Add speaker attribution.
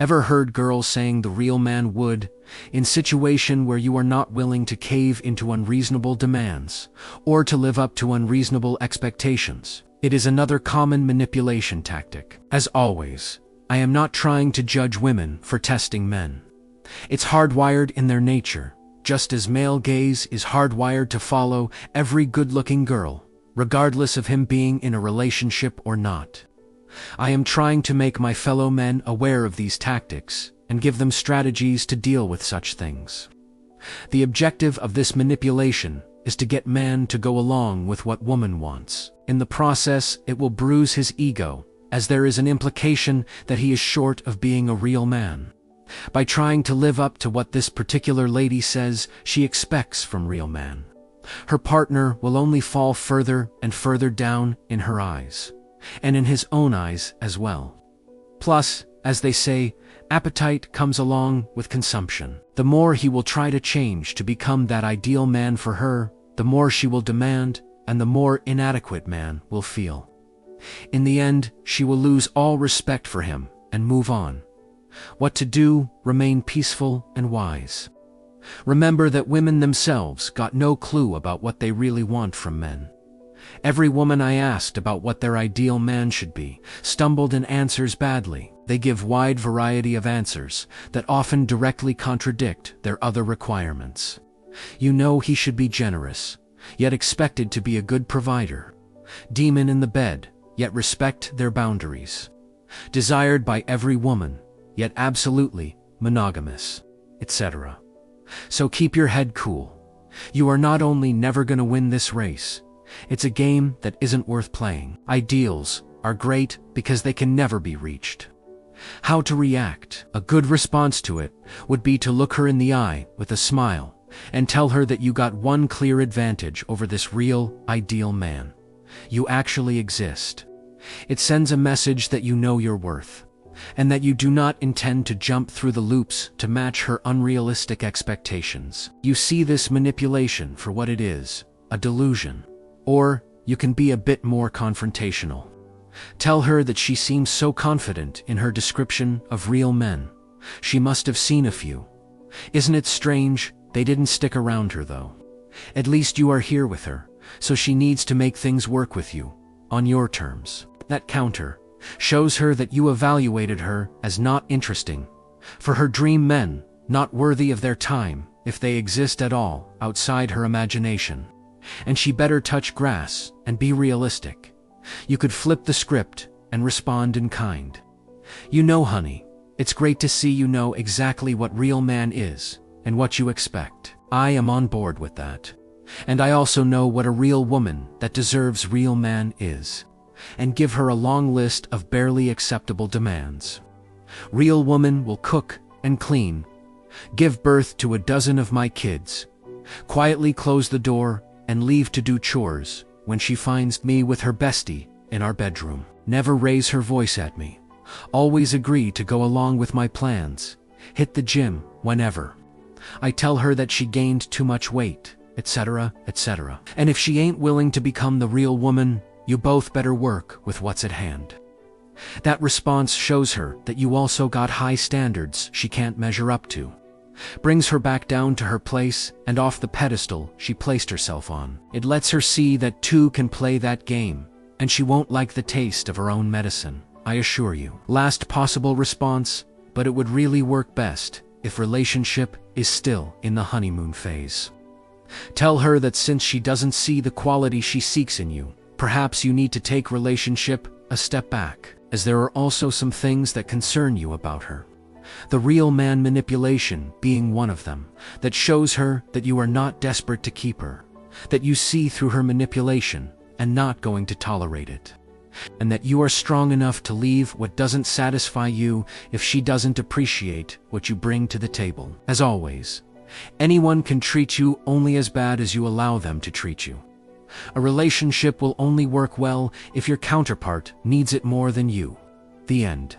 Speaker 1: Ever heard girls saying the real man would, in situation where you are not willing to cave into unreasonable demands, or to live up to unreasonable expectations? It is another common manipulation tactic. As always, I am not trying to judge women for testing men. It's hardwired in their nature, just as male gaze is hardwired to follow every good-looking girl, regardless of him being in a relationship or not. I am trying to make my fellow men aware of these tactics and give them strategies to deal with such things. The objective of this manipulation is to get man to go along with what woman wants. In the process, it will bruise his ego, as there is an implication that he is short of being a real man. By trying to live up to what this particular lady says she expects from real man, her partner will only fall further and further down in her eyes, and in his own eyes as well. Plus, as they say, appetite comes along with consumption. The more he will try to change to become that ideal man for her, the more she will demand, and the more inadequate man will feel. In the end, she will lose all respect for him and move on. What to do? Remain peaceful and wise. Remember that women themselves got no clue about what they really want from men. Every woman I asked about what their ideal man should be stumbled in answers badly. They give wide variety of answers that often directly contradict their other requirements. You know he should be generous, yet expected to be a good provider. Demon in the bed, yet respect their boundaries. Desired by every woman, yet absolutely monogamous, etc. So keep your head cool. You are not only never gonna win this race, it's a game that isn't worth playing. Ideals are great because they can never be reached. How to react? A good response to it would be to look her in the eye with a smile and tell her that you got one clear advantage over this real, ideal man. You actually exist. It sends a message that you know your worth, and that you do not intend to jump through the loops to match her unrealistic expectations. You see this manipulation for what it is, a delusion. Or you can be a bit more confrontational. Tell her that she seems so confident in her description of real men. She must have seen a few. Isn't it strange? They didn't stick around her though. At least you are here with her, so she needs to make things work with you, on your terms. That counter shows her that you evaluated her as not interesting. For her dream men, not worthy of their time, if they exist at all, outside her imagination. And she better touch grass and be realistic. You could flip the script and respond in kind. You know, honey, it's great to see you know exactly what real man is and what you expect. I am on board with that. And I also know what a real woman that deserves real man is, and give her a long list of barely acceptable demands. Real woman will cook and clean, give birth to a dozen of my kids, quietly close the door and leave to do chores when she finds me with her bestie in our bedroom. Never raise her voice at me. Always agree to go along with my plans. Hit the gym whenever. I tell her that she gained too much weight, etc., etc. And if she ain't willing to become the real woman, you both better work with what's at hand. That response shows her that you also got high standards she can't measure up to. Brings her back down to her place and off the pedestal she placed herself on. It lets her see that two can play that game, and she won't like the taste of her own medicine, I assure you. Last possible response, but it would really work best if relationship is still in the honeymoon phase. Tell her that since she doesn't see the quality she seeks in you, perhaps you need to take relationship a step back, as there are also some things that concern you about her. The real man manipulation being one of them, that shows her that you are not desperate to keep her, that you see through her manipulation and not going to tolerate it, and that you are strong enough to leave what doesn't satisfy you if she doesn't appreciate what you bring to the table. As always, anyone can treat you only as bad as you allow them to treat you. A relationship will only work well if your counterpart needs it more than you. The end.